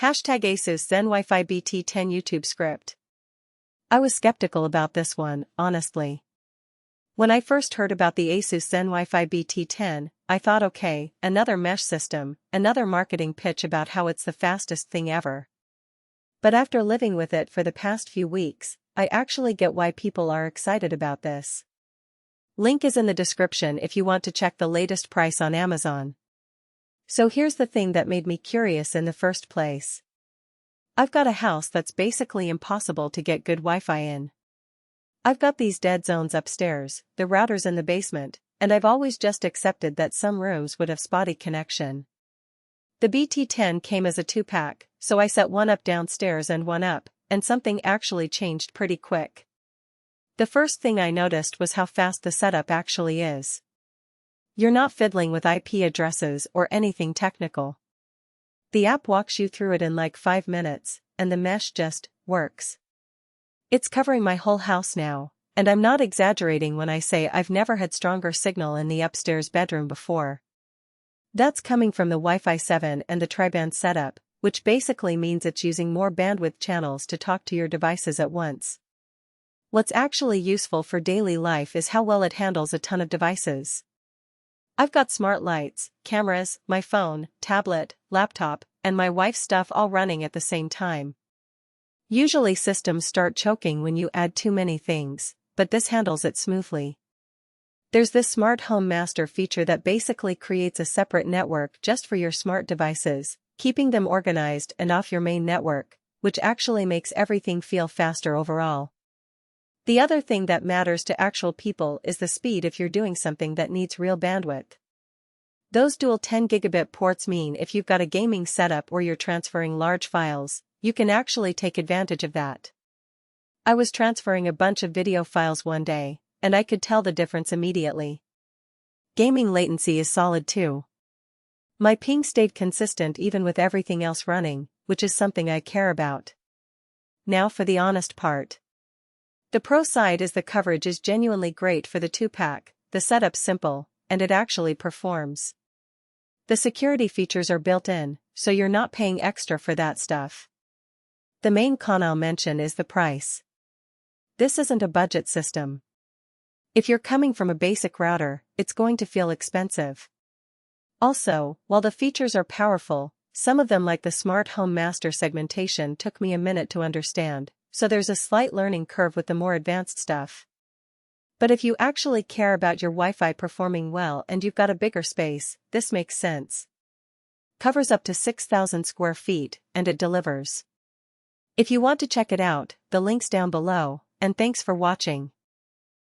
Hashtag ASUS ZenWiFi BT10 YouTube script. I was skeptical about this one, honestly. When I first heard about the ASUS ZenWiFi BT10, I thought okay, another mesh system, another marketing pitch about how it's the fastest thing ever. But after living with it for the past few weeks, I actually get why people are excited about this. Link is in the description if you want to check the latest price on Amazon. So here's the thing that made me curious in the first place. I've got a house that's basically impossible to get good Wi-Fi in. I've got these dead zones upstairs, the router's in the basement, and I've always just accepted that some rooms would have spotty connection. The BT10 came as a 2-pack, so I set one up downstairs and one up, and something actually changed pretty quick. The first thing I noticed was how fast the setup actually is. You're not fiddling with IP addresses or anything technical. The app walks you through it in like 5 minutes, and the mesh just works. It's covering my whole house now, and I'm not exaggerating when I say I've never had stronger signal in the upstairs bedroom before. That's coming from the Wi-Fi 7 and the tri-band setup, which basically means it's using more bandwidth channels to talk to your devices at once. What's actually useful for daily life is how well it handles a ton of devices. I've got smart lights, cameras, my phone, tablet, laptop, and my wife's stuff all running at the same time. Usually systems start choking when you add too many things, but this handles it smoothly. There's this Smart Home Master feature that basically creates a separate network just for your smart devices, keeping them organized and off your main network, which actually makes everything feel faster overall. The other thing that matters to actual people is the speed if you're doing something that needs real bandwidth. Those dual 10 gigabit ports mean if you've got a gaming setup where you're transferring large files, you can actually take advantage of that. I was transferring a bunch of video files one day, and I could tell the difference immediately. Gaming latency is solid too. My ping stayed consistent even with everything else running, which is something I care about. Now for the honest part. The pro side is the coverage is genuinely great for the 2-pack, the setup's simple, and it actually performs. The security features are built in, so you're not paying extra for that stuff. The main con I'll mention is the price. This isn't a budget system. If you're coming from a basic router, it's going to feel expensive. Also, while the features are powerful, some of them like the Smart Home Master segmentation took me a minute to understand, so there's a slight learning curve with the more advanced stuff. But if you actually care about your Wi-Fi performing well and you've got a bigger space, this makes sense. Covers up to 6,000 square feet, and it delivers. If you want to check it out, the link's down below, and thanks for watching.